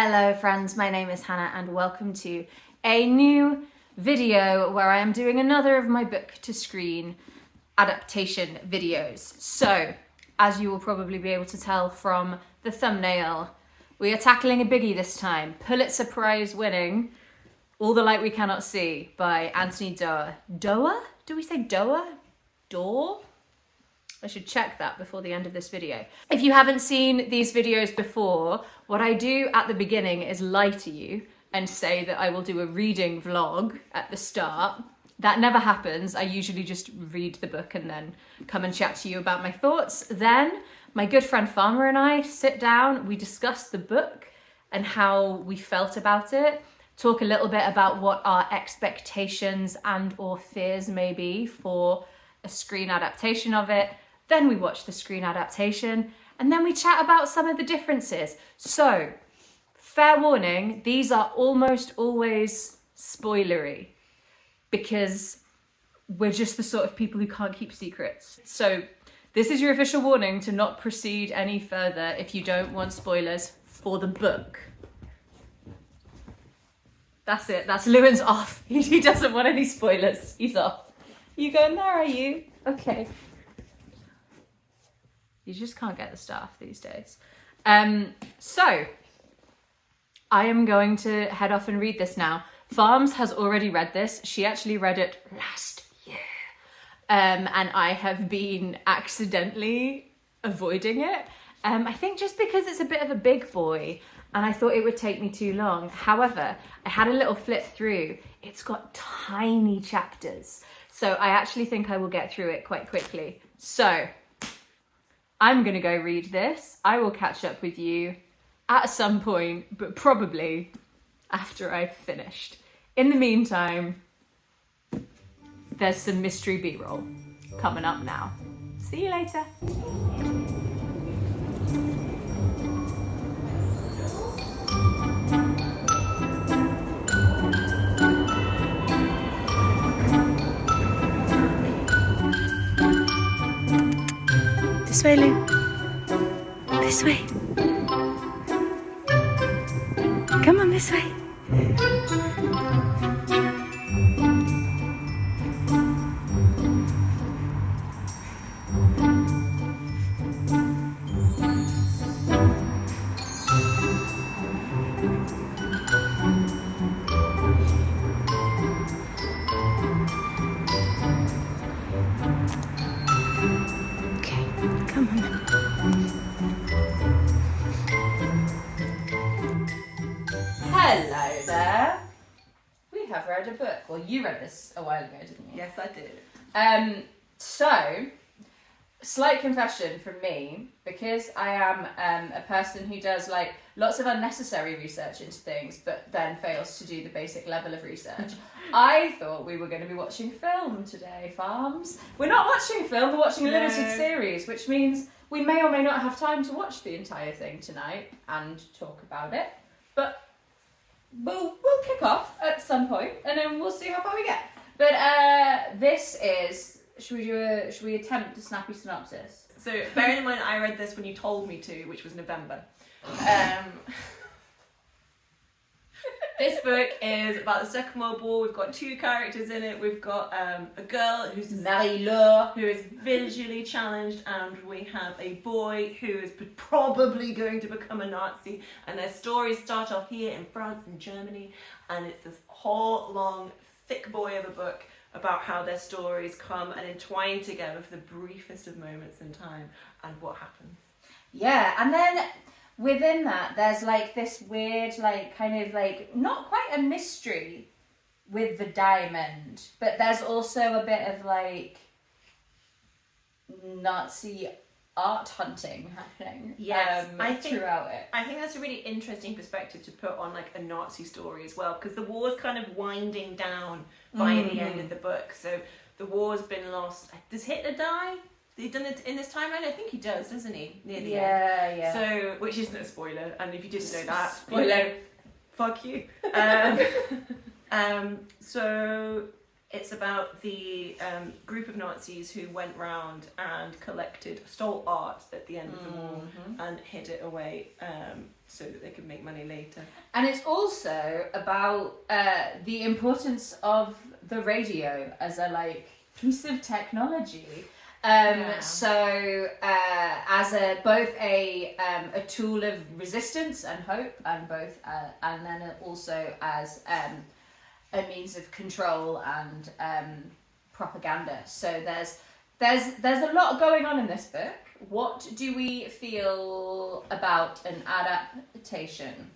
Hello friends, my name is Hannah and welcome to a new video where I am doing another of my book to screen adaptation videos. So, as you will probably be able to tell from the thumbnail, we are tackling a biggie this time. Pulitzer Prize winning All the Light We Cannot See by Anthony Doerr. Doerr? Do we say Doerr? Doerr? I should check that before the end of this video. If you haven't seen these videos before, what I do at the beginning is lie to you and say that I will do a reading vlog at the start. That never happens. I usually just read the book and then come and chat to you about my thoughts. Then my good friend Farmer and I sit down, we discuss the book and how we felt about it, talk a little bit about what our expectations and or fears may be for a screen adaptation of it. Then we watch the screen adaptation and then we chat about some of the differences. So, fair warning, these are almost always spoilery because we're just the sort of people who can't keep secrets. So, this is your official warning to not proceed any further if you don't want spoilers for the book. That's it, that's Lewin's off. He doesn't want any spoilers, he's off. You going there, are you? Okay. You just can't get the staff these days. So, I am going to head off and read this now. Farms has already read this. She actually read it last year. And I have been accidentally avoiding it. I think just because it's a bit of a big boy and I thought it would take me too long. However, I had a little flip through. It's got tiny chapters. So I actually think I will get through it quite quickly. So I'm gonna go read this. I will catch up with you at some point, but probably after I've finished. In the meantime, there's some mystery B-roll coming up now. See you later. This way, Lou. This way. Come on, this way. Hello there. We have read a book. Well, you read this a while ago, didn't you? Yes, I did. So, slight confession from me, because I am a person who does like lots of unnecessary research into things, but then fails to do the basic level of research. I thought we were going to be watching film today, Farms. We're not watching film, we're watching a limited series, which means we may or may not have time to watch the entire thing tonight and talk about it. But we'll kick off at some point and then we'll see how far we get. But this is, should we attempt a snappy synopsis? So bearing in mind I read this when you told me to, which was November. This book is about the Second World War. We've got two characters in it. We've got a girl who's Marie-Laure, who is visually challenged, and we have a boy who is probably going to become a Nazi. And their stories start off here in France and Germany, and it's this whole long, thick boy of a book about how their stories come and entwine together for the briefest of moments in time and what happens. Yeah, and then within that, there's like this weird, like kind of like, not quite a mystery with the diamond, but there's also a bit of like Nazi art hunting happening. Yes, throughout it. I think that's a really interesting perspective to put on like a Nazi story as well, because the war's kind of winding down by the end of the book. So the war's been lost. Does Hitler die? He done it in this timeline? I think he does, doesn't he? Near the end. Yeah. So, which isn't a spoiler, and if you didn't know that, spoiler, fuck you. So it's about the group of Nazis who went round and stole art at the end of the war and hid it away so that they can make money later. And it's also about the importance of the radio as a like piece of technology. So as both a tool of resistance and hope, and and then also as a means of control and propaganda. So there's a lot going on in this book. What do we feel about an adaptation?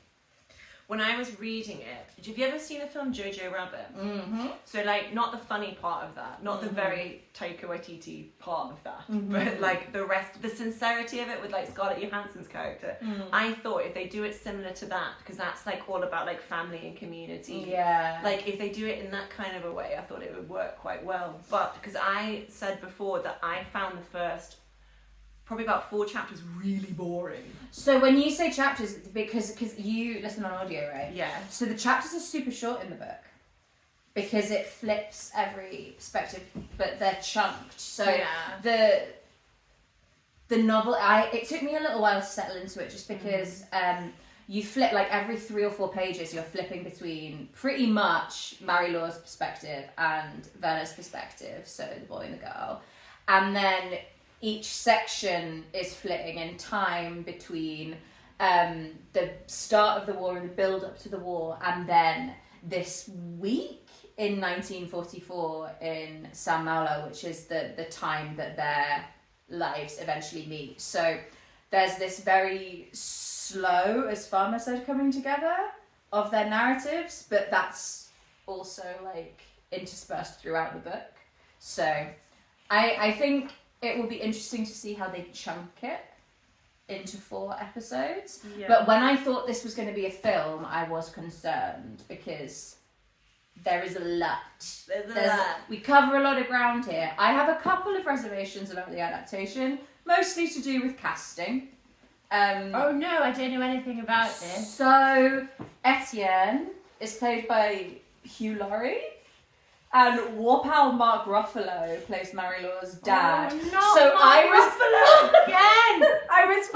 When I was reading it, have you ever seen the film Jojo Rabbit? Mm-hmm. So like not the funny part of that, not the very Taika Waititi part of that, but like the rest, the sincerity of it with like Scarlett Johansson's character. I thought if they do it similar to that, because that's like all about like family and community. Yeah. Like if they do it in that kind of a way, I thought it would work quite well. But because I said before that I found the first probably about 4 chapters really boring. So when you say chapters, because you listen on audio, right? Yeah. So the chapters are super short in the book because it flips every perspective, but they're chunked. So the novel, it took me a little while to settle into it, just because you flip like every 3 or 4 pages, you're flipping between pretty much Marie-Laur's perspective and Werner's perspective, so the boy and the girl, and then each section is flitting in time between the start of the war and the build up to the war, and then this week in 1944 in San Paulo, which is the time that their lives eventually meet. So there's this very slow, as Farmer said, coming together of their narratives, but that's also like interspersed throughout the book. So I think it will be interesting to see how they chunk it into 4 episodes. Yeah. But when I thought this was going to be a film, I was concerned because there is a lot. There's a lot. We cover a lot of ground here. I have a couple of reservations about the adaptation, mostly to do with casting. Oh no, I don't know anything about this. So Etienne is played by Hugh Laurie. And War Pal Mark Ruffalo plays Marie-Laur's dad. Oh, no, so Ruffalo again! I was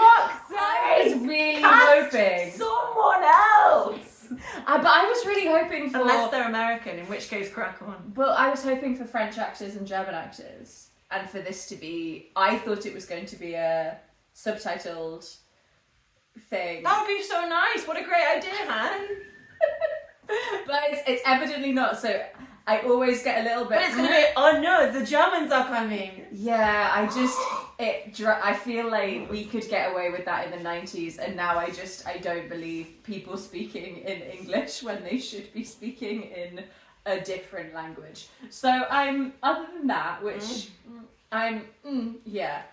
really Cast hoping someone else. But I was really hoping for, unless they're American, in which case crack on. Well, I was hoping for French actors and German actors, and for this to be, I thought it was going to be a subtitled thing. That would be so nice. What a great idea, Han. But it's evidently not. So I always get a little bit. But it's gonna be, oh no, the Germans are coming. Yeah, I feel like we could get away with that in the 90s, and now I don't believe people speaking in English when they should be speaking in a different language. So other than that, which yeah.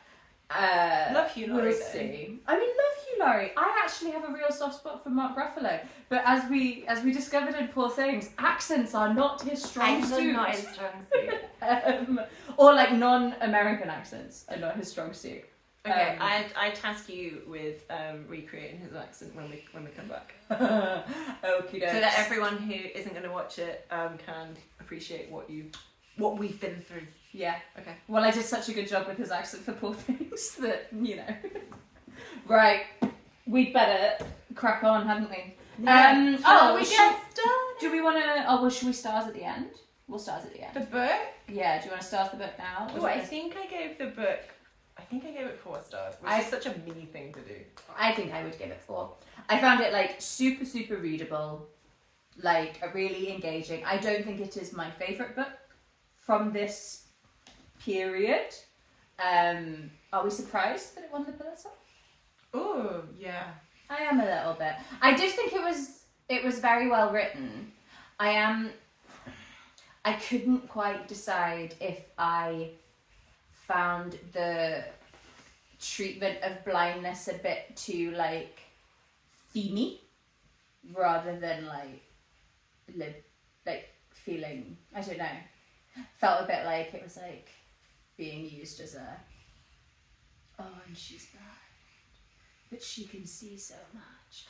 Love Hugh Laurie. We'll see. I mean, love Hugh Laurie. I actually have a real soft spot for Mark Ruffalo, but as we discovered in Poor Things, accents are not his strong suit. Not his strong suit. Or like non-American accents are not his strong suit. Okay, I task you with recreating his accent when we come back. Okie dokes. So that everyone who isn't going to watch it can appreciate what we've been through. Yeah. Okay. Well, I did such a good job with his accent for Poor Things that, you know. Right. We'd better crack on, hadn't we? Yeah. We get started? Do we want to... Oh, well, should we stars at the end? We'll stars at the end. The book? Yeah, do you want to stars the book now? Oh, I think I gave the book... I think I gave it 4 stars, which is such a me thing to do. I think I would give it 4. I found it, like, super, super readable. Like, really engaging. I don't think it is my favourite book from this period. Are we surprised that it won the Pulitzer? Oh, yeah. I am a little bit. I did think it was very well written. I couldn't quite decide if I found the treatment of blindness a bit too like themey rather than like feeling, I don't know, felt a bit like it was like being used as and she's blind, but she can see so much.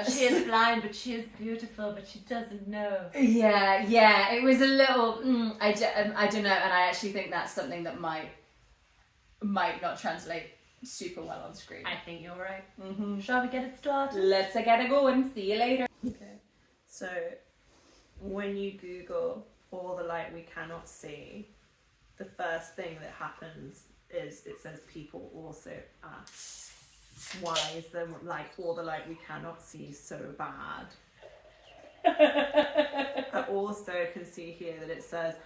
She is blind, but she is beautiful, but she doesn't know. Yeah, it was a little, I don't know, and I actually think that's something that might not translate super well on screen. I think you're right. Mm-hmm. Shall we get it started? Let's get it going. See you later. Okay. So, when you Google all the light we cannot see, the first thing that happens is it says people also ask, why is the all the light we cannot see so bad? I also can see here that it says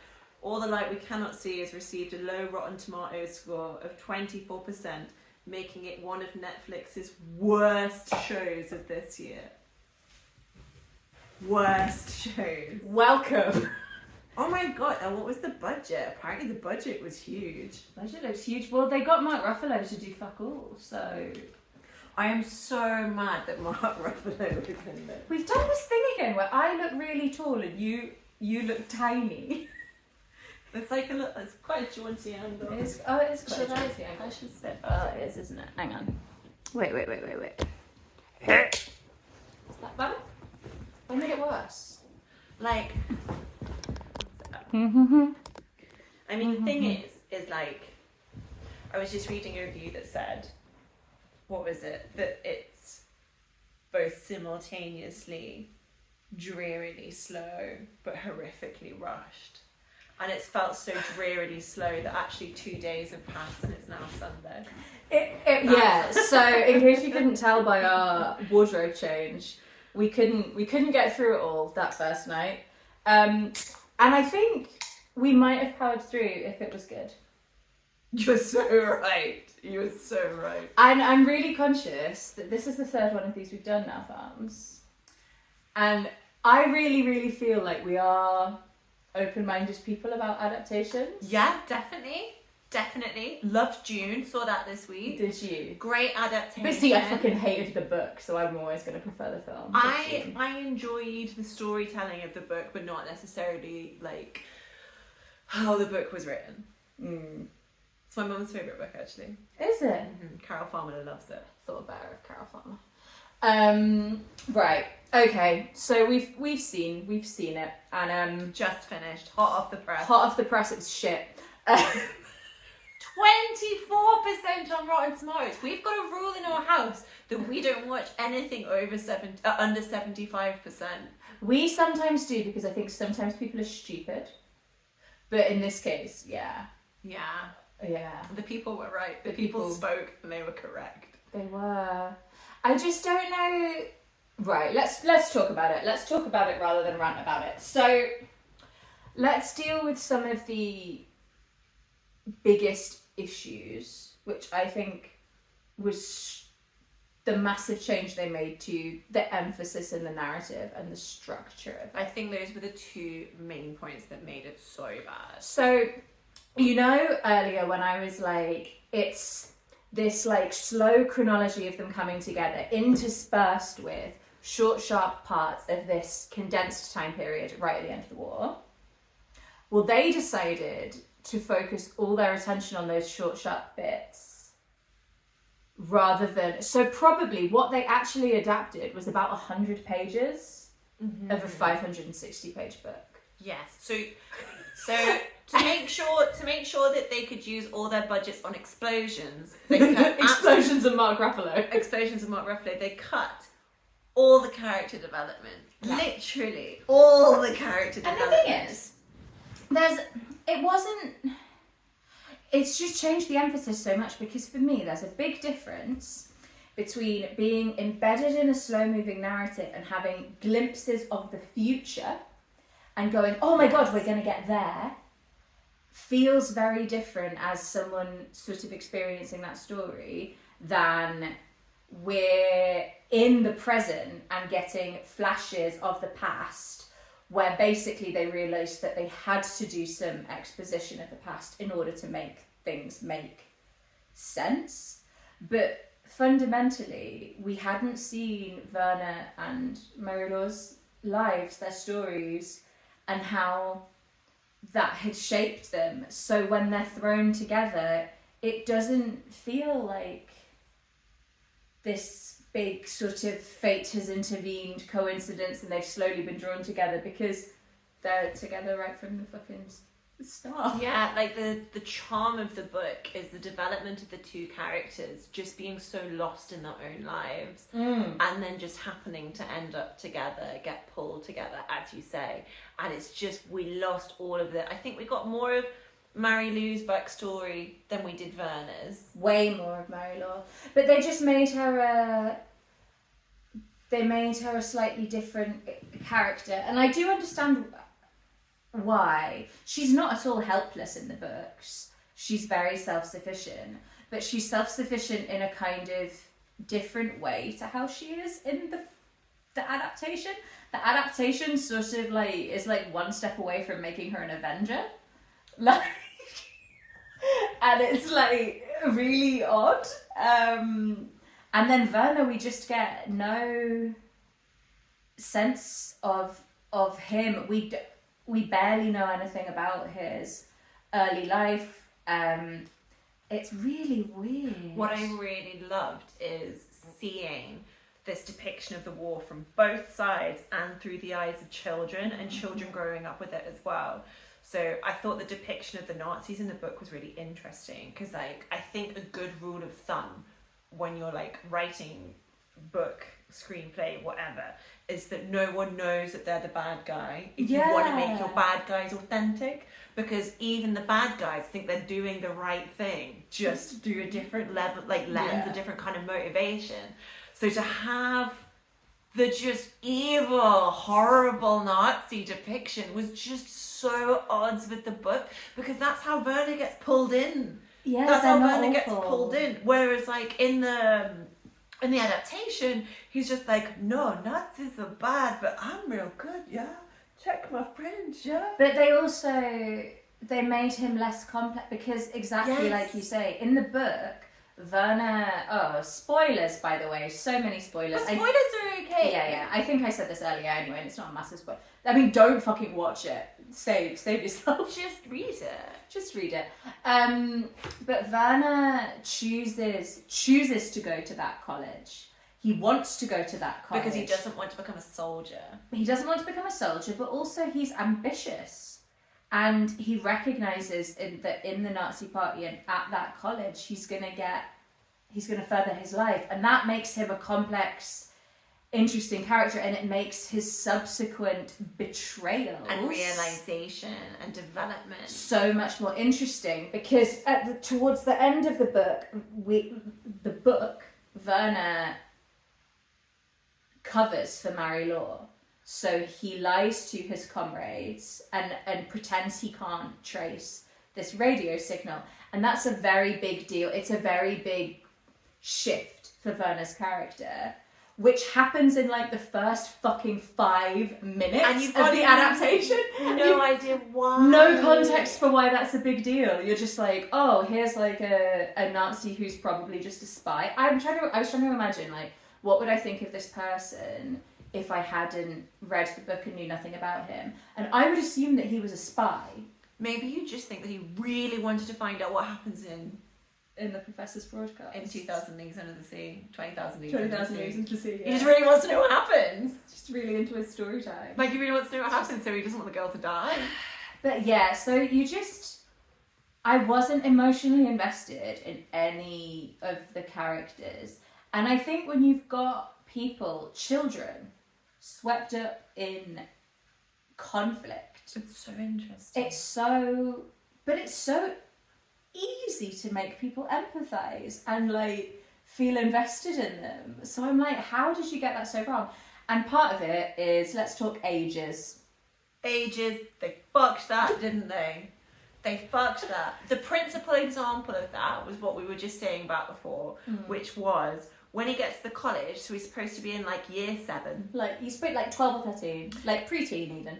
all the light we cannot see has received a low Rotten Tomatoes score of 24%, making it one of Netflix's worst shows of this year. Worst shows. Welcome. Oh my god, and what was the budget? Apparently the budget was huge. Budget looks huge. Well, they got Mark Ruffalo to do fuck all, so... I am so mad that Mark Ruffalo was in this. We've done this thing again where I look really tall and you look tiny. It's like it's quite a jaunty angle. It is quite Should a I? jaunty angle. I should sit. Oh, it is, isn't it? Hang on. Wait. Is that better? I made it worse. Like, Mm-hmm. I mean, the thing is like, I was just reading a review that said, what was it? That it's both simultaneously drearily slow but horrifically rushed. And it's felt so drearily slow that actually 2 days have passed and it's now Sunday. Yeah, so in case you couldn't tell by our wardrobe change, we couldn't get through it all that first night. And I think we might have powered through if it was good. You're so right. You're so right. And I'm really conscious that this is the third one of these we've done now, fams. And I really, really feel like we are open-minded people about adaptations. Yeah, definitely. Loved June. Saw that this week. Did you? Great adaptation. But see, I fucking hated the book, so I'm always going to prefer the film. I enjoyed the storytelling of the book, but not necessarily like how the book was written. It's my mum's favourite book, actually. Is it? Carol Farmer loves it. Thought better of Carol Farmer. Right. Okay. So we've seen it, and Just finished. Hot off the press. hot off the press, it's shit. 24% on Rotten Tomatoes. We've got a rule in our house that we don't watch anything under 75%. We sometimes do because I think sometimes people are stupid, but in this case, yeah. The people were right. The people spoke and they were correct. They were. I just don't know. Right, let's talk about it. Let's talk about it rather than rant about it. So, let's deal with some of the biggest issues, which I think was the massive change they made to the emphasis in the narrative and the structure of it. I think those were the two main points that made it so bad. So, you know, earlier when I was like, it's this like slow chronology of them coming together interspersed with short, sharp parts of this condensed time period right at the end of the war. Well, they decided to focus all their attention on those short, sharp bits rather than... So probably what they actually adapted was about 100 pages of a 560-page book. Yes. So to make sure that they could use all their budgets on explosions, they cut Explosions of Mark Ruffalo. Explosions of Mark Ruffalo. They cut all the character development. Yeah. Literally all the character And development. the thing is, it's just changed the emphasis so much, because for me there's a big difference between being embedded in a slow-moving narrative and having glimpses of the future and going, oh my god, we're going to get there, feels very different as someone sort of experiencing that story than we're in the present and getting flashes of the past where basically they realised that they had to do some exposition of the past in order to make things make sense. But fundamentally, we hadn't seen Werner and Marie-Laur's lives, their stories, and how that had shaped them. So when they're thrown together, it doesn't feel like this big sort of fate has intervened coincidence and they've slowly been drawn together, because they're together right from the fucking Stop. Yeah, like the charm of the book is the development of the two characters just being so lost in their own lives and then just happening to end up together, get pulled together, as you say. And it's just, we lost all of the, I think we got more of Mary Lou's backstory than we did Verna's. Way more of Mary Law. But they just made her a slightly different character. And I do understand why. She's not at all helpless in the books. She's very self-sufficient, but she's self-sufficient in a kind of different way to how she is in the adaptation. The adaptation sort of like is like one step away from making her an Avenger, like, and it's like really odd. And then Verna, we just get no sense of him. We barely know anything about his early life. It's really weird. What I really loved is seeing this depiction of the war from both sides and through the eyes of children and children growing up with it as well. So I thought the depiction of the Nazis in the book was really interesting because, like, I think a good rule of thumb when you're like writing book, screenplay, whatever, is that no one knows that they're the bad guy if you want to make your bad guys authentic, because even the bad guys think they're doing the right thing just through a different level, like lens, a different kind of motivation. So to have the just evil, horrible Nazi depiction was just so odds with the book, because that's how Verna gets pulled in. Yeah, that's how Verna gets pulled in. Whereas like in the adaptation, he's just like, no, Nazis are bad, but I'm real good, yeah. Check my fringe, yeah. But they made him less complex because exactly like you say, in the book, Verna, spoilers by the way, so many spoilers. But spoilers are okay. Yeah, I think I said this earlier anyway, and it's not a massive spoiler. I mean, don't fucking watch it. Save yourself. Just read it. But Verna chooses to go to that college. He wants to go to that college. Because he doesn't want to become a soldier. He doesn't want to become a soldier, but also he's ambitious. And he recognises that in the Nazi party and at that college, he's going to further his life. And that makes him a complex, interesting character, and it makes his subsequent betrayals and realization and development so much more interesting, because towards the end of the book, Verna covers for Mary Law. So he lies to his comrades and pretends he can't trace this radio signal. And that's a very big deal. It's a very big shift for Verna's character, which happens in like the first fucking 5 minutes and you've of the adaptation. No idea why. No context for why that's a big deal. You're just like, oh, here's like a Nazi who's probably just a spy. I was trying to imagine, like, what would I think of this person if I hadn't read the book and knew nothing about him? And I would assume that he was a spy. Maybe you just think that he really wanted to find out what happens in the Professor's broadcast. In 2,000 Leagues Under the Sea, 20,000 Leagues 20,000 Leagues Under the Sea. He just really wants to know what happens. Just really into his story time. Like, he really wants to know what happens, so he doesn't want the girl to die. But yeah, so I wasn't emotionally invested in any of the characters. And I think when you've got children, swept up in conflict. It's so interesting. It's so easy to make people empathize and like feel invested in them. So I'm like, how did you get that so wrong? And part of it is, let's talk ages. They fucked that, didn't they? They fucked that. The principal example of that was what we were just saying about before, which was when he gets to the college, so he's supposed to be in like year 7. Like, he's supposed like 12 or 13, like pre-teen even.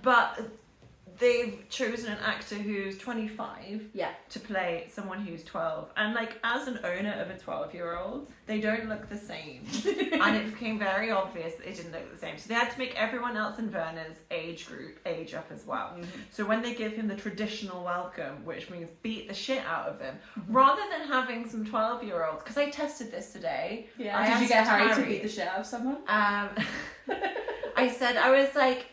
But they've chosen an actor who's 25 yeah, to play someone who's 12. And like, as an owner of a 12-year-old, they don't look the same. And it became very obvious that they didn't look the same. So they had to make everyone else in Verna's age group age up as well. So when they give him the traditional welcome, which means beat the shit out of him, rather than having some 12-year-olds, because I tested this today. Yeah. Did you get Harry to beat the shit out of someone? I was like,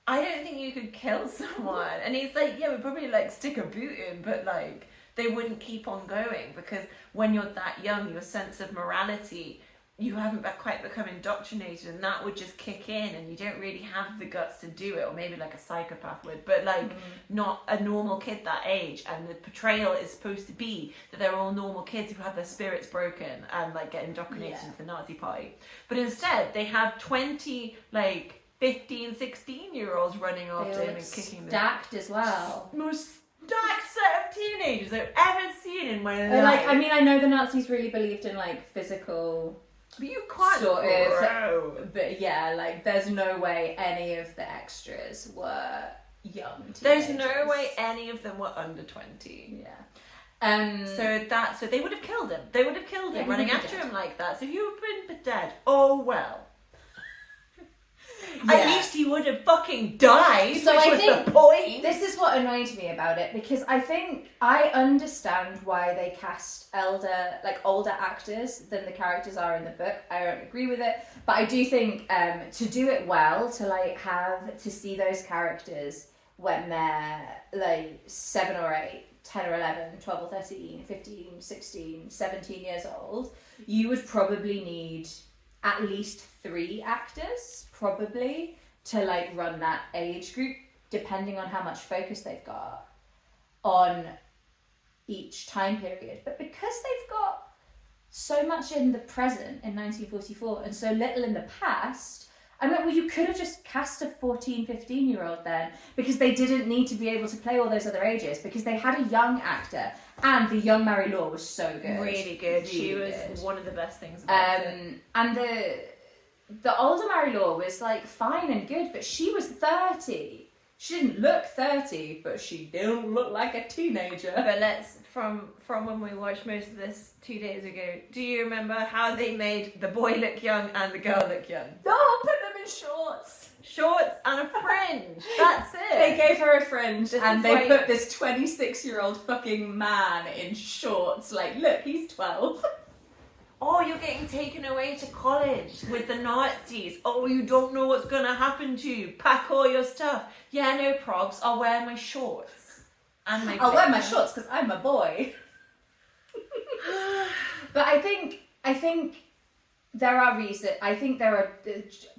I don't think you could kill someone. And he's like, yeah, we'd probably like stick a boot in, but like they wouldn't keep on going, because when you're that young, your sense of morality, you haven't quite become indoctrinated, and that would just kick in, and you don't really have the guts to do it, or maybe like a psychopath would, but like not a normal kid that age. And the portrayal is supposed to be that they're all normal kids who have their spirits broken and like get indoctrinated into the Nazi party. But instead, they have 20 like 15, 16-year-olds running after him and kicking them. Stacked as well. Most stacked set of teenagers I've ever seen in my life. Like, I mean, I know the Nazis really believed in like physical. But you can't sort grow. But yeah, like there's no way any of the extras were young teenagers. There's no way any of them were under 20. Yeah. So they would have killed him. They would have killed him, he running would be after dead. him like that. So if you had been dead, oh well. Yeah. At least he would have fucking died, So which I was think the point. This is what annoyed me about it, because I think I understand why they cast older actors than the characters are in the book. I don't agree with it, but I do think to do it well, to see those characters when they're like 7 or 8, 10 or 11, 12 or 13, 15, 16, 17 years old, you would probably need at least 3 actors, probably, to like run that age group, depending on how much focus they've got on each time period. But because they've got so much in the present in 1944 and so little in the past, I mean, well, you could have just cast a 14, 15-year-old then, because they didn't need to be able to play all those other ages, because they had a young actor, and the young Mary Law was so good. Really good. She was one of the best things about it. And the older Mary Law was like fine and good, but she was 30. She didn't look 30, but she didn't look like a teenager. But let's, from when we watched most of this 2 days ago, do you remember how they made the boy look young and the girl look young? Oh, put them in shorts. Shorts and a fringe. That's it. They gave her a fringe, This and is they like- put this 26-year-old fucking man in shorts. Like, look, he's 12. Oh, you're getting taken away to college with the Nazis. Oh, you don't know what's going to happen to you. Pack all your stuff. Yeah, no probs. I'll wear my shorts. And my I'll wear my pants. shorts because I'm a boy. But I think there are reasons. I think there are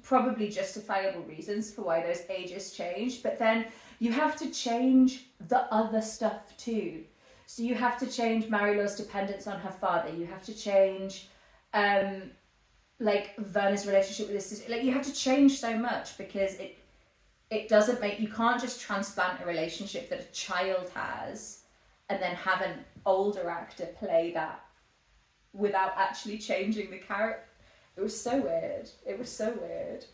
probably justifiable reasons for why those ages change. But then you have to change the other stuff too. So you have to change Mary Law's dependence on her father. You have to change, like Werner's relationship with his sister. Like you have to change so much, because it doesn't make, you can't just transplant a relationship that a child has and then have an older actor play that without actually changing the character. It was so weird. It was so weird.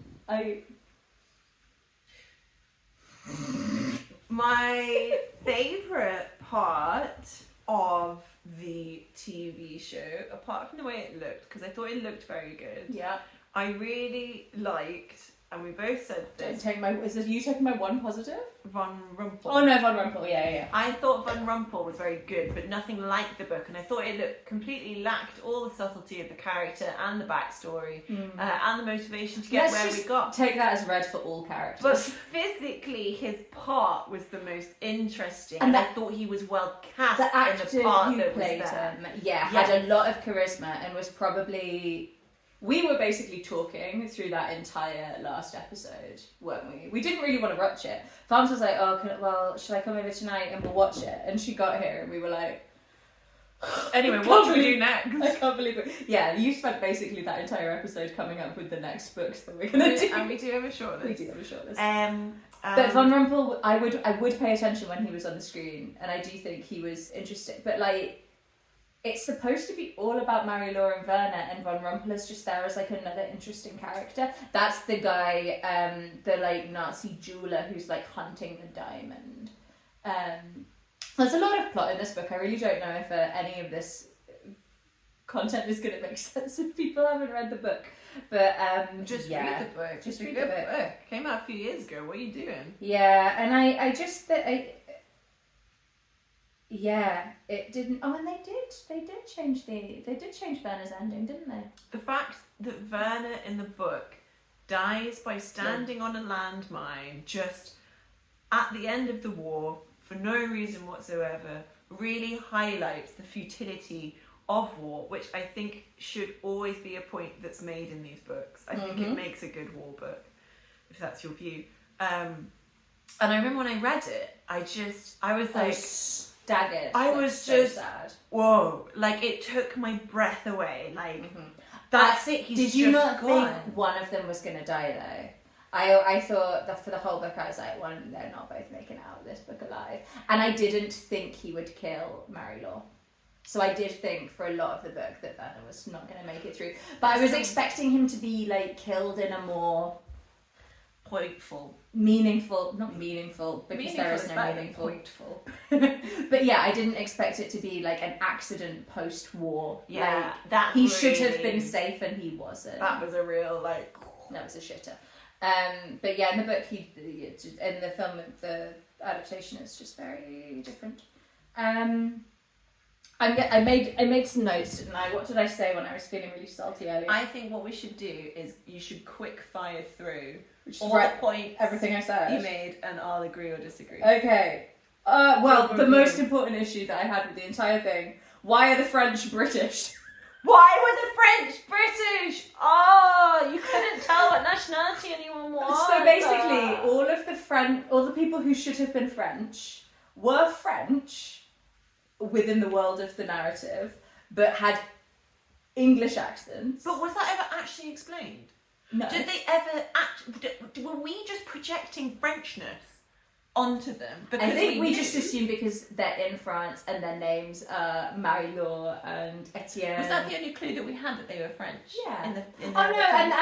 My favourite part of the TV show, apart from the way it looked, because I thought it looked very good, Yeah. I really liked, and we both said Don't this, take is this you taking my one positive? Von Rumpel. Oh no, Von Rumpel, yeah. I thought Von Rumpel was very good, but nothing like the book, and I thought it completely lacked all the subtlety of the character and the backstory and the motivation to get where we got. Take that as read for all characters. But physically, his part was the most interesting, And and I thought he was well cast the actor in the part who that played was there. him, had a lot of charisma and was probably. We were basically talking through that entire last episode, weren't we? We didn't really want to watch it. Farms was like, should I come over tonight and we'll watch it? And she got here and we were like... Anyway, what should we do next? I can't believe it. Yeah, you spent basically that entire episode coming up with the next books that we're going to do. And we do have a short list. We do have a short list. But But Von Rumpel, I would pay attention when he was on the screen, and I do think he was interesting. But like, it's supposed to be all about Mary Law and Werner, and Von Rumpel is just there as like another interesting character. That's the guy, the like Nazi jeweler who's like hunting the diamond. There's a lot of plot in this book. I really don't know if any of this content is going to make sense if people haven't read the book. But just yeah, read the book. just It's a read good the book. book. Came out a few years ago. What are you doing? Yeah, and I just yeah, it didn't. Oh, and they did change Werner's ending, didn't they? The fact that Werner in the book dies by standing on a landmine just at the end of the war for no reason whatsoever really highlights the futility of war, which I think should always be a point that's made in these books. I think it makes a good war book, if that's your view. And I remember when I read it, I was like staggered. I was so just sad. Whoa, like it took my breath away. Like that's it. He's Did you just not gone. think one of them was going to die though? I thought that for the whole book I was like, one, they're not both making it out of this book alive. And I didn't think he would kill Mary Law. So I did think for a lot of the book that Werner was not going to make it through. But I was expecting him to be like killed in a more meaningful, not meaningful, because there is no meaningful. Pointful. But yeah, I didn't expect it to be like an accident post-war. Yeah, like, that he should have been safe and he wasn't. That was a real like. That was a shitter. But yeah, in the book, in the film, the adaptation is just very different. I made some notes, didn't I? What did I say when I was feeling really salty earlier? I think what we should do is you should quick fire through all the points, everything I said you made, and I'll agree or disagree. Okay. Well, the most important issue that I had with the entire thing: why are the French British? Why were the French British? Oh, you couldn't tell what nationality anyone was. So basically, all the people who should have been French were French within the world of the narrative, but had English accents. But was that ever actually explained? No. Did they ever were we just projecting Frenchness onto them? Because I think we just assume because they're in France and their names are Marie-Laure and Etienne. Was that the only clue that we had that they were French? Yeah. In oh no, and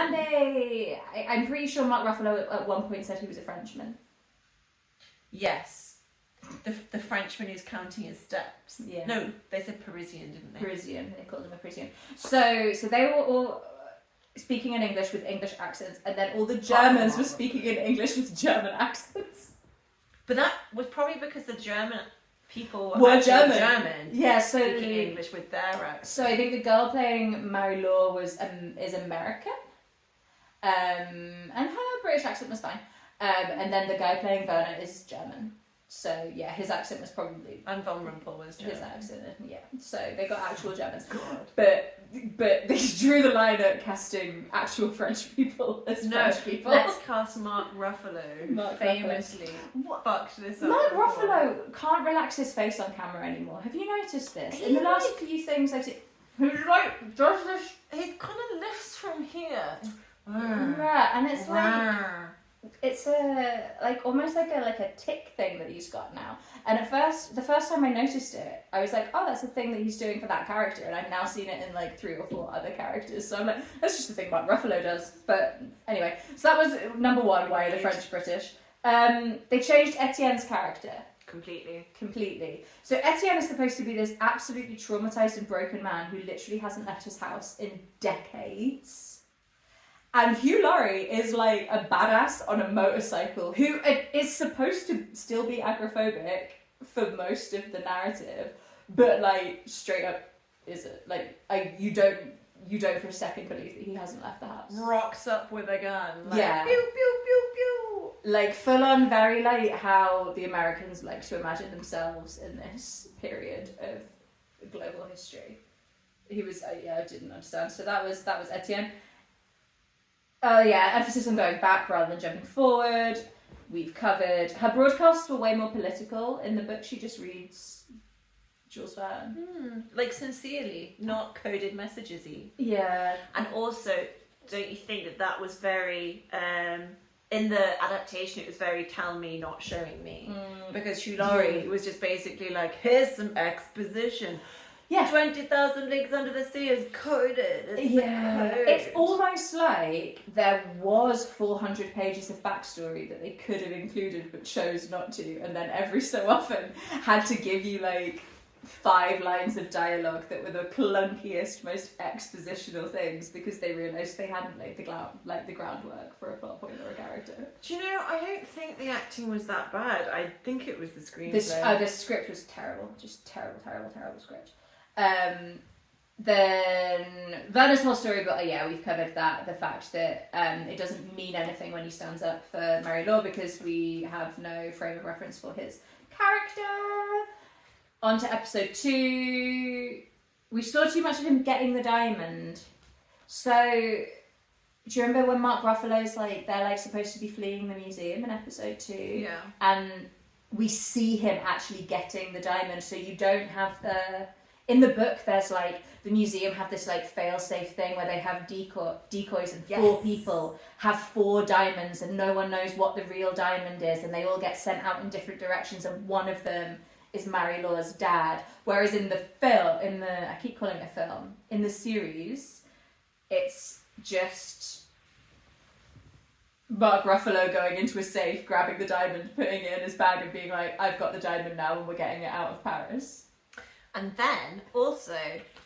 I'm pretty sure Mark Ruffalo at one point said he was a Frenchman. Yes. The Frenchman who's counting his steps. Yeah. No, they said Parisian, didn't they? Parisian, they called him a Parisian. So they were all speaking in English with English accents, and then all the Germans were speaking in English with German accents. But that was probably because the German people were German. Yeah, so speaking English with their accent. So I think the girl playing Marie-Laure is American, and her British accent was fine. And then the guy playing Werner is German. So yeah, his accent was probably. And Von Rumpel was German. His accent, yeah. So they got actual Germans. God. But they drew the line at casting actual French people as French people. Let's cast Mark Ruffalo. Famously fucked this up. Mark Ruffalo can't relax his face on camera anymore. Have you noticed this? In the last few things I've seen, he's like does this. He kind of lifts from here. Yeah, and it's like. It's almost like a tick thing that he's got now. And the first time I noticed it, I was like, oh, that's a thing that he's doing for that character. And I've now seen it in like 3 or 4 other characters. So I'm like, that's just the thing Mark Ruffalo does. But anyway, so that was number 1, why are the French British? They changed Etienne's character. Completely. So Etienne is supposed to be this absolutely traumatized and broken man who literally hasn't left his house in decades. And Hugh Laurie is like a badass on a motorcycle who is supposed to still be agoraphobic for most of the narrative, but like straight up is it like you don't for a second believe that he hasn't left the house. Rocks up with a gun. Like, yeah. Pew pew pew pew. Like full on, very like how the Americans like to imagine themselves in this period of global history. He was I didn't understand. So that was Etienne. Emphasis on going back rather than jumping forward. We've covered her broadcasts were way more political. In the book, she just reads Jules Verne. Like sincerely, not coded messages-y. Yeah. And also, don't you think that was very in the adaptation? It was very tell me, not showing me, because Hugh Laurie was just basically like, here's some exposition. Yeah. 20,000 Leagues Under the Sea is coded. It's almost like there was 400 pages of backstory that they could have included but chose not to, and then every so often had to give you like 5 lines of dialogue that were the clunkiest, most expositional things because they realised they hadn't laid the groundwork for a plot point or a character. Do you know, I don't think the acting was that bad. I think it was the screenplay. The script was terrible. Just terrible script. then Werner's whole story, but yeah, we've covered that. The fact that it doesn't mean anything when he stands up for Mary-Laure because we have no frame of reference for his character. On to episode 2. We saw too much of him getting the diamond. So, do you remember when Mark Ruffalo's like, they're like supposed to be fleeing the museum in episode 2? Yeah. And we see him actually getting the diamond, so you don't have the... In the book, there's like, the museum have this like fail-safe thing where they have decoys and 4 people have 4 diamonds and no one knows what the real diamond is and they all get sent out in different directions and one of them is Mary-Laure's dad. Whereas in the film, I keep calling it a film, in the series, it's just Mark Ruffalo going into a safe, grabbing the diamond, putting it in his bag and being like, I've got the diamond now and we're getting it out of Paris. And then, also,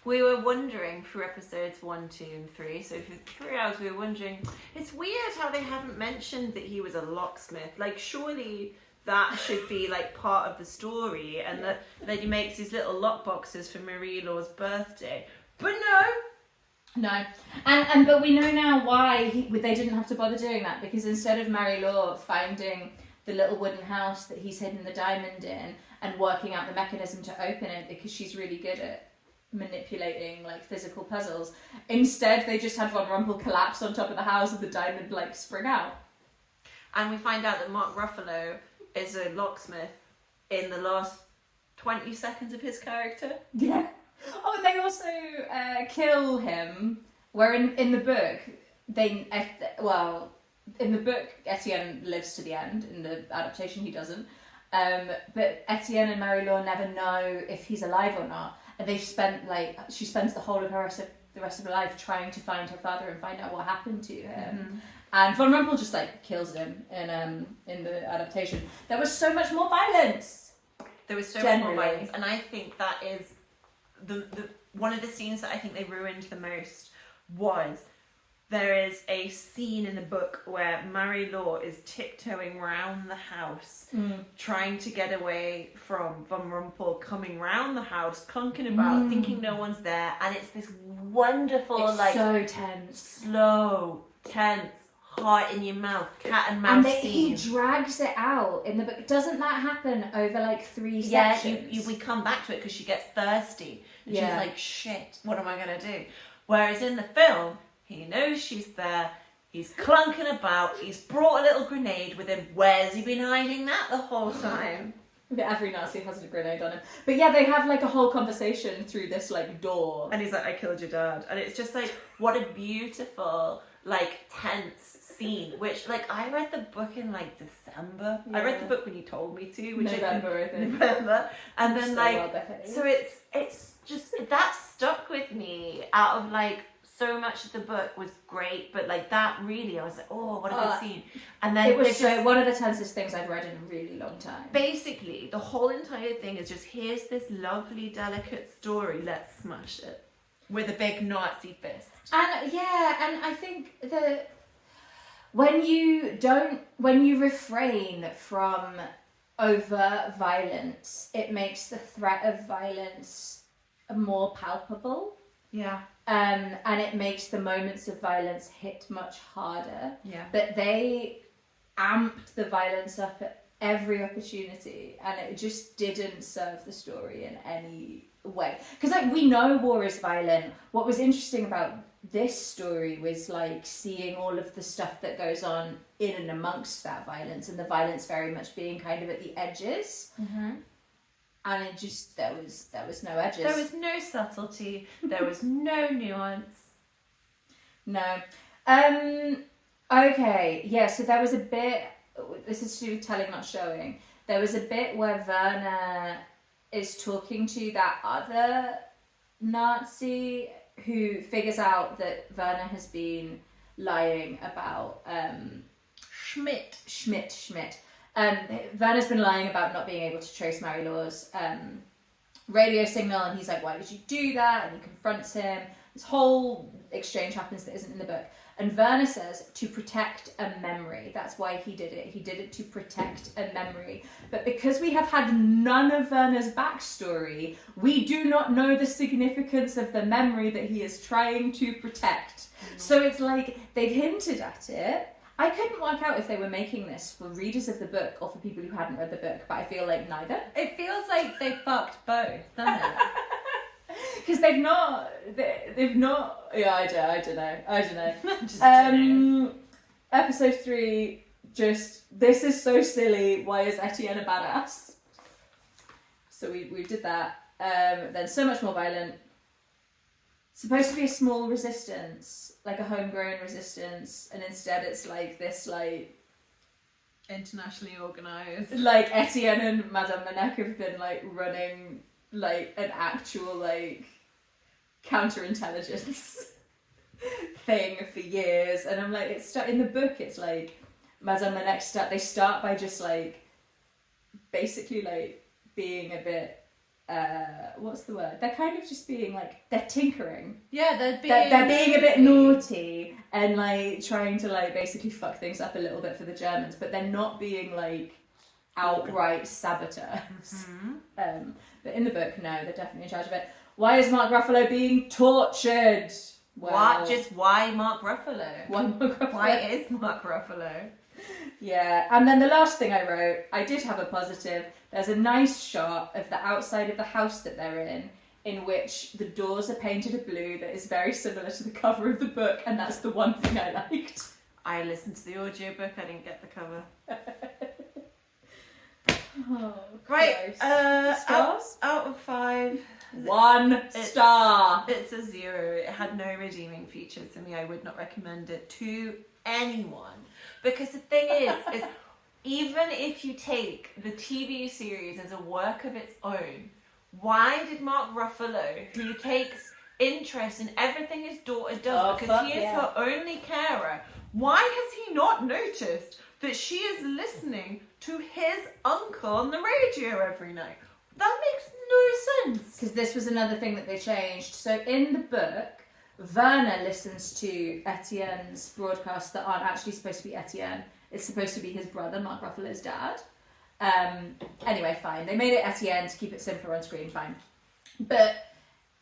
we were wondering through episodes 1, 2 and 3, so for 3 hours we were wondering, it's weird how they haven't mentioned that he was a locksmith. Like, surely that should be, like, part of the story, and that he makes these little lock boxes for Marie-Laure's birthday. But No. But we know now why they didn't have to bother doing that, because instead of Mary-Laure finding the little wooden house that he's hidden the diamond in and working out the mechanism to open it because she's really good at manipulating like physical puzzles, instead they just had Von Rumpel collapse on top of the house and the diamond like spring out. And we find out that Mark Ruffalo is a locksmith in the last 20 seconds of his character. Yeah. Oh, and they also kill him, where in the book, in the book, Etienne lives to the end. In the adaptation, he doesn't. But Etienne and Marie-Laure never know if he's alive or not. And they've spent, she spends the whole of the rest of her life trying to find her father and find out what happened to him. Mm-hmm. And Von Rumpel just, kills him in the adaptation. There was so much more violence. There was so much more violence. And I think that is the one of the scenes that I think they ruined the most was there is a scene in the book where Marie-Laure is tiptoeing around the house, trying to get away from Von Rumpel coming round the house, clunking about, thinking no one's there, and it's this wonderful, it's so tense, slow, tense, heart in your mouth, cat and mouse scene. He drags it out in the book. Doesn't that happen over 3 sections? Yeah, we come back to it because she gets thirsty, and she's like, shit, what am I going to do? Whereas in the film, he knows she's there, he's clunking about, he's brought a little grenade with him. Where's he been hiding that the whole time? Every Nazi has a grenade on him. But yeah, they have a whole conversation through this door. And he's like, I killed your dad. And it's just what a beautiful, tense scene. Which, I read the book in December. Yeah. I read the book when you told me to. Which November, I think. November. And then so it's just, that stuck with me out of so much of the book was great, but that really, I was like, oh, what a good scene. And then it was one of the tensest things I've read in a really long time. Basically, the whole entire thing is just, here's this lovely, delicate story, let's smash it with a big Nazi fist. And I think that when you refrain from overt violence, it makes the threat of violence more palpable. Yeah. And it makes the moments of violence hit much harder. Yeah. But they amped the violence up at every opportunity, and it just didn't serve the story in any way. Because we know war is violent. What was interesting about this story was seeing all of the stuff that goes on in and amongst that violence, and the violence very much being kind of at the edges. Mm-hmm. And it just, there was no edges. There was no subtlety. There was no nuance. No. Okay, yeah, so there was a bit, this is to do with telling, not showing. There was a bit where Werner is talking to that other Nazi who figures out that Werner has been lying about Schmidt. Werner's been lying about not being able to trace Marie-Laure's radio signal, and he's like, why did you do that? And he confronts him. This whole exchange happens that isn't in the book. And Werner says to protect a memory. That's why he did it. He did it to protect a memory. But because we have had none of Werner's backstory, we do not know the significance of the memory that he is trying to protect. So it's like they've hinted at it. I couldn't work out if they were making this for readers of the book or for people who hadn't read the book, but I feel like neither. It feels like they fucked both, doesn't it? Because they've not, yeah, I don't know. Just kidding. Episode 3, this is so silly, why is Etienne a badass? So we did that. Then so much more violent. Supposed to be a small resistance, like a homegrown resistance, and instead it's like this, like... Internationally organised. Like Etienne and Madame Manek have been like running like an actual like counterintelligence thing for years, and I'm like, it's in the book. It's like Madame Manek they start by just like basically like being a bit what's the word? They're kind of just being like they're tinkering. Yeah, they're being a bit naughty and like trying to like basically fuck things up a little bit for the Germans, but they're not being like outright saboteurs. Mm-hmm. But in the book, no, they're definitely in charge of it. Why is Mark Ruffalo being tortured? Well, why Mark Ruffalo? Why Mark Ruffalo? Why is Mark Ruffalo? Yeah, and then the last thing I wrote, I did have a positive. There's a nice shot of the outside of the house that they're in which the doors are painted a blue that is very similar to the cover of the book, and that's the one thing I liked. I listened to the audiobook, I didn't get the cover. Oh, right, stars? out of 5. 1 star. It's a 0. It had no redeeming features for me. I would not recommend it to anyone. Because the thing is even if you take the TV series as a work of its own, why did Mark Ruffalo, who takes interest in everything his daughter does because he is her only carer, why has he not noticed that she is listening to his uncle on the radio every night? That makes no sense. Because this was another thing that they changed. So in the book, Werner listens to Etienne's broadcasts that aren't actually supposed to be Etienne. It's supposed to be his brother, Mark Ruffalo's dad. Anyway, fine. They made it Etienne to keep it simpler on screen, fine. But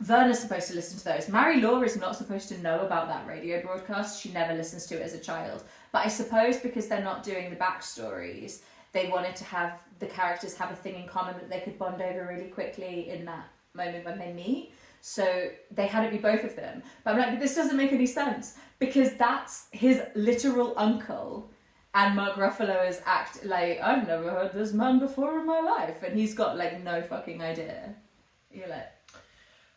Werner's supposed to listen to those. Marie-Laure is not supposed to know about that radio broadcast. She never listens to it as a child. But I suppose because they're not doing the backstories, they wanted to have the characters have a thing in common that they could bond over really quickly in that moment when they meet. So they had it be both of them. But I'm like, but this doesn't make any sense because that's his literal uncle. And Mark Ruffalo is like, I've never heard this man before in my life. And he's got like no fucking idea. You're like...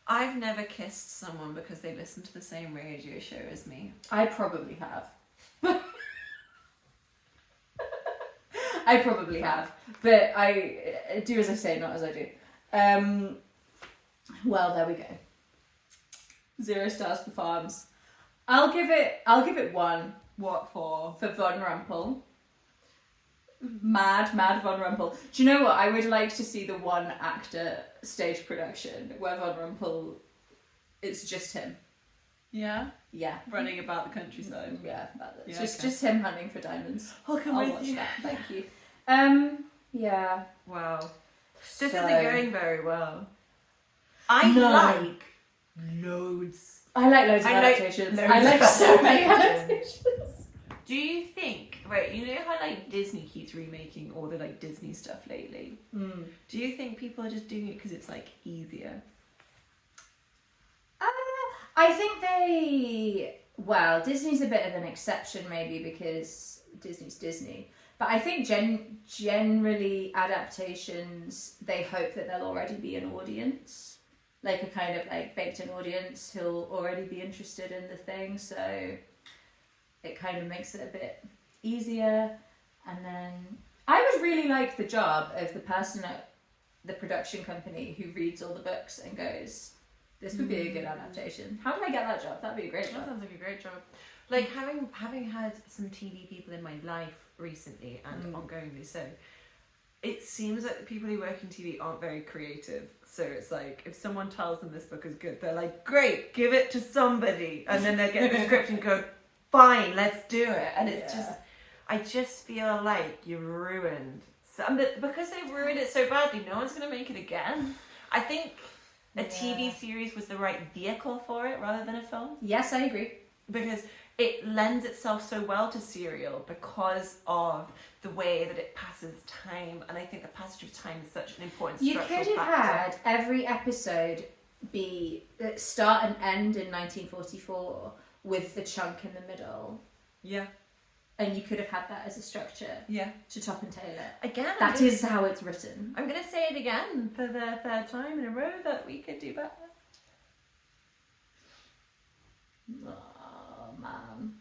I've never kissed someone because they listen to the same radio show as me. I probably have. I probably have. But I do as I say, not as I do. Well, there we go. 0 stars for Farms. I'll give it 1. What for? For Von Rumpel. Mad Von Rumpel. Do you know what? I would like to see the one actor stage production where Von Rumpel, it's just him. Yeah? Yeah. Running about the countryside. Yeah. Yeah, just him hunting for diamonds. I'll watch you. that. Thank you. Yeah. Wow. This So- isn't going very well. I No. like loads. I like loads of I like adaptations. loads I like of so many adaptations. adaptations. Do you think, right, you know how like Disney keeps remaking all the like Disney stuff lately? Do you think people are just doing it because it's like easier? I think Disney's a bit of an exception maybe because Disney's Disney. But I think generally adaptations, they hope that there'll already be an audience. Like a kind of like baked in audience who'll already be interested in the thing. So it kind of makes it a bit easier. And then I would really like the job of the person at the production company who reads all the books and goes, this would be a good adaptation. How do I get that job? That'd be a great That job. sounds like a great job. Like having had some TV people in my life recently and ongoingly so, it seems like the people who work in TV aren't very creative. So it's like, if someone tells them this book is good, they're like, great, give it to somebody. And then they get the script and go, fine, let's do it. And it's just, I just feel like you've ruined. So, because they've ruined it so badly, no one's going to make it again. I think a TV series was the right vehicle for it rather than a film. Yes, I agree. Because it lends itself so well to serial because of the way that it passes time. And I think the passage of time is such an important structural You could have factor. had every episode be start and end in 1944 with the chunk in the middle. Yeah. And you could have had that as a structure to top and tail it. Again, That is how it's written. I'm going to say it again for the third time in a row that we could do better. Oh, man.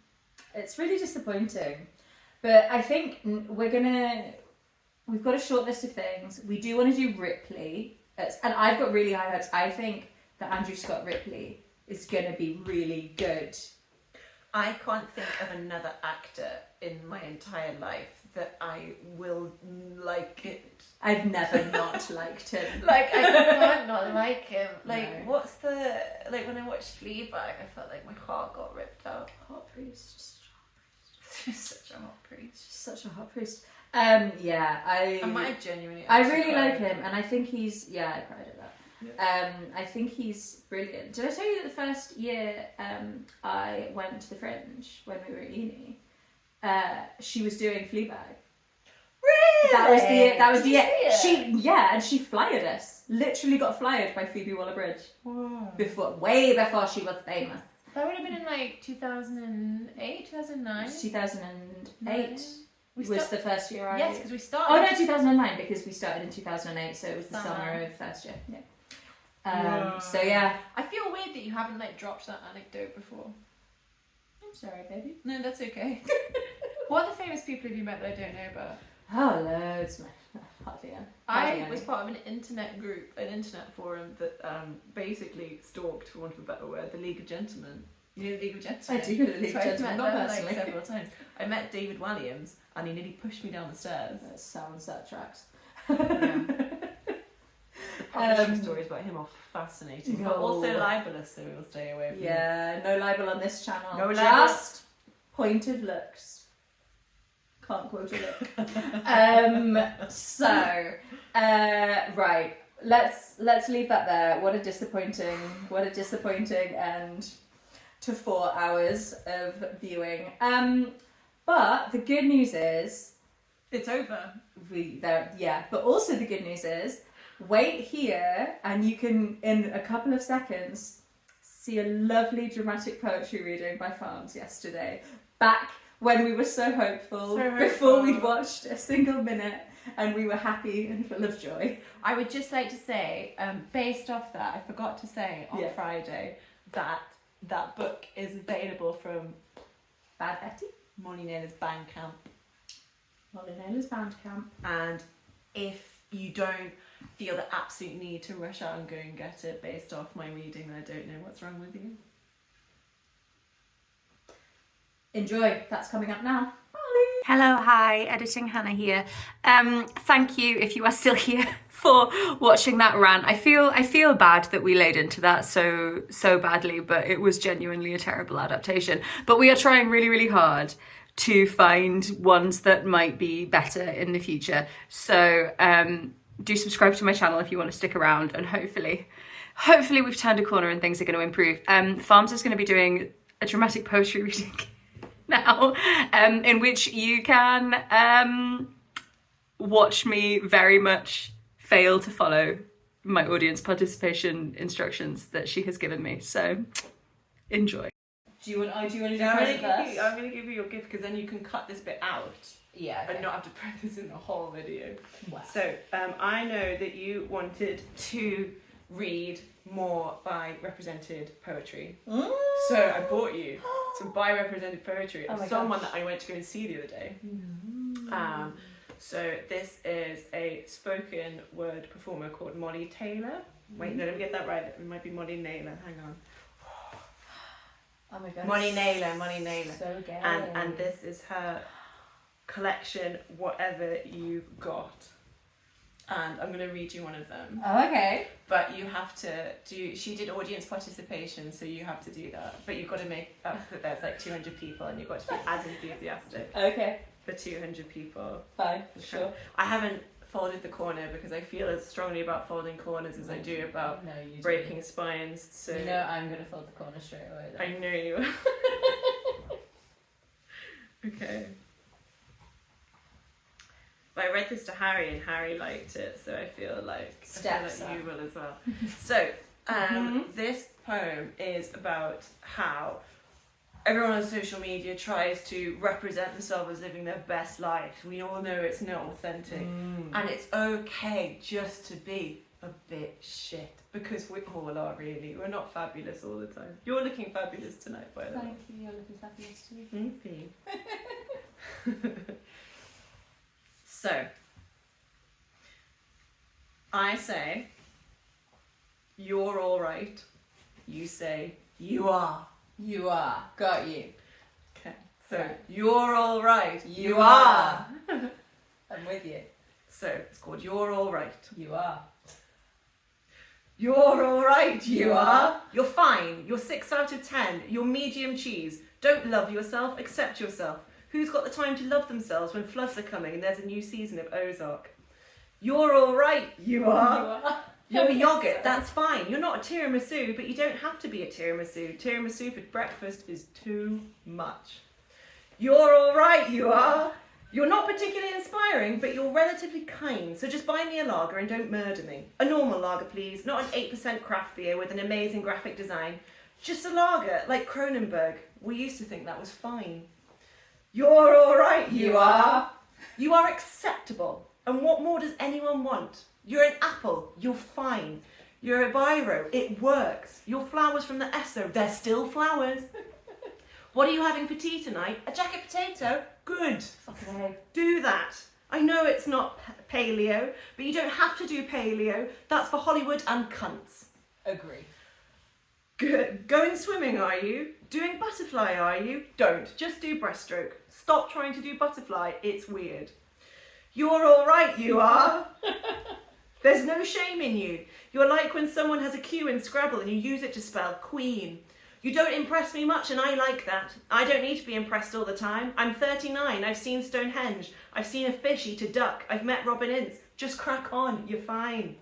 It's really disappointing. But I think we've got a short list of things. We do want to do Ripley. And I've got really high hopes. I think that Andrew Scott Ripley is going to be really good. I can't think of another actor in my entire life that I will like it. I've never not liked him. Like, I can't not like him. Like, No. what's the... Like, when I watched Fleabag, I felt like my heart got ripped out. Hot priest. Such a hot priest. Such a hot priest. I might have genuinely... I actually really cried. like him, and I think he's... Yeah, I cried at that. Yeah. I think he's brilliant. Did I tell you that the first year I went to the Fringe when we were at uni? She was doing Fleabag. Really? That was the year. Did you And she flyered us. Literally got flyered by Phoebe Waller-Bridge. Wow. Way before she was famous. That would have been in like 2008, 2009. 2008 We was start- the first year I... Yes, because we started. Oh no, 2009, because we started in 2008, so it was the Summer. summer of first year. Yeah. Wow. So yeah. I feel weird that you haven't like dropped that anecdote before. I'm sorry, baby. No, that's okay. What other famous people have you met that I don't know about? Oh, loads. Hardly any. I was part of an internet group, an internet forum that basically stalked, for want of a better word, the League of Gentlemen. You know the League of Gentlemen? I do know the League So of I've Gentlemen, met not them personally. like several times. I met David Williams and he nearly pushed me down the stairs. That sounds that tracks. The publishing stories about him are fascinating, but No. also libelous, so we'll stay away from them. Yeah, no libel on this channel. No libel. Just pointed looks. Can't quote a look. Right. Let's leave that there. What a disappointing end to 4 hours of viewing. But the good news is It's over. but also the good news is wait here and you can in a couple of seconds see a lovely dramatic poetry reading by Farms yesterday. Back when we were so hopeful, before we'd watched a single minute and we were happy and full of joy. I would just like to say, based off that, I forgot to say on Friday that that book is available from Bad Betty. Molly Naylor's Bandcamp. Molly Naylor's Bandcamp. And if you don't feel the absolute need to rush out and go and get it based off my reading, then I don't know what's wrong with you. Enjoy. That's coming up now. Hello, hi, Editing Hannah here. Thank you if you are still here for watching that rant. I feel bad that we laid into that so badly, but it was genuinely a terrible adaptation. But we are trying really, really hard to find ones that might be better in the future. So do subscribe to my channel if you want to stick around, and hopefully we've turned a corner and things are going to improve. Farms is going to be doing a dramatic poetry reading now, in which you can watch me very much fail to follow my audience participation instructions that she has given me. So enjoy. Do you want to do Yeah, present first? I'm going to give you your gift because then you can cut this bit out Yeah. and not have to put this in the whole video. Wow. So I know that you wanted to read more by represented poetry. So I bought you some by represented poetry of Oh my someone gosh. that I went to go and see the other day. So this is a spoken word performer called Molly Taylor. Wait, no, let me get that right. It might be Molly Naylor. Hang on. Oh my god. Molly Naylor. So gay. And this is her collection, Whatever You've Got. and I'm going to read you one of them. Oh, okay. But you have to do, she did audience participation, so you have to do that. But you've got to make up that there's like 200 people and you've got to be as enthusiastic Okay. for 200 people. Fine. Sure. I haven't folded the corner because I feel as strongly about folding corners as I do about No, you breaking spines. So You know I'm going to fold the corner straight away. Then. I know you. Okay. But I read this to Harry and Harry liked it, so I feel like Steps you will as well. So this poem is about how everyone on social media tries to represent themselves as living their best life. We all know it's not authentic, and it's okay just to be a bit shit, because we all are really. We're not fabulous all the time. You're looking fabulous tonight, by the way. Thank you. You're looking fabulous too. So, I say, you're all right. You say, you are. You are. Got you. Okay. So, Right. you're all right. You are. I'm with you. So, it's called You're All Right. You are. You're all right. You are. You're fine. You're 6 out of 10. You're medium cheese. Don't love yourself. Accept yourself. Who's got the time to love themselves when floods are coming and there's a new season of Ozark? You're all right. You are. You're a yogurt. That's fine. You're not a tiramisu, but you don't have to be a tiramisu. Tiramisu for breakfast is too much. You're all right. You are. You're not particularly inspiring, but you're relatively kind. So just buy me a lager and don't murder me. A normal lager, please. Not an 8% craft beer with an amazing graphic design. Just a lager, like Kronenberg. We used to think that was fine. You're all right. You are. You are acceptable. And what more does anyone want? You're an apple. You're fine. You're a biro. It works. Your flowers from the Esso. They're still flowers. What are you having for tea tonight? A jacket potato? Good. Fucking hell. Do that. I know it's not paleo, but you don't have to do paleo. That's for Hollywood and cunts. Agree. Good. Going swimming, are you? Doing butterfly, are you? Don't. Just do breaststroke. Stop trying to do butterfly. It's weird. You're all right, you are. There's no shame in you. You're like when someone has a Q in Scrabble and you use it to spell queen. You don't impress me much and I like that. I don't need to be impressed all the time. I'm 39. I've seen Stonehenge. I've seen a fish eat a duck. I've met Robin Ince. Just crack on. You're fine.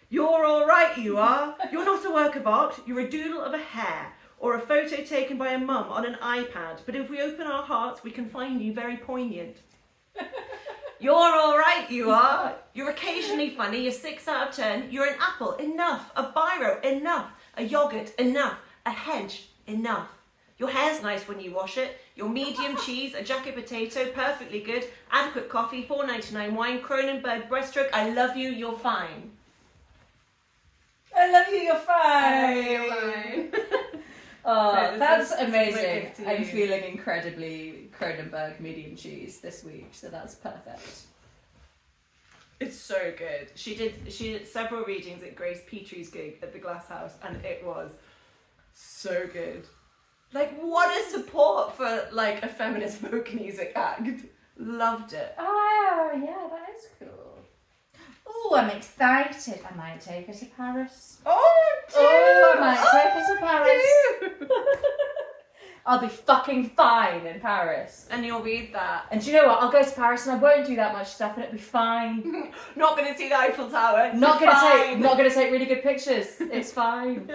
You're all right, you are. You're not a work of art. You're a doodle of a hair or a photo taken by a mum on an iPad. But if we open our hearts, we can find you very poignant. You're all right, you are. You're occasionally funny. You're 6 out of 10. You're an apple. Enough. A biro. Enough. A yogurt. Enough. A hedge. Enough. Your hair's nice when you wash it. You're medium cheese. A jacket potato. Perfectly good. Adequate coffee. $4.99 wine. Kronenberg breaststroke. I love you. You're fine. I love you. You're fine. Fine. Oh, So that's this is amazing. my gift to I'm you. feeling incredibly Kronenberg medium cheese this week, so that's perfect. It's so good. She did several readings at Grace Petrie's gig at the Glass House, and it was so good. Like, what a support for like a feminist folk music act. Loved it. Oh, yeah, that is cool. Oh, I'm excited. I might take her to Paris. Oh, dude! Oh, I might take her to Paris. Paris. I'll be fucking fine in Paris. And you'll read that. And do you know what? I'll go to Paris and I won't do that much stuff and it'll be fine. Not gonna see the Eiffel Tower. Not You're gonna fine. take really good pictures. It's fine.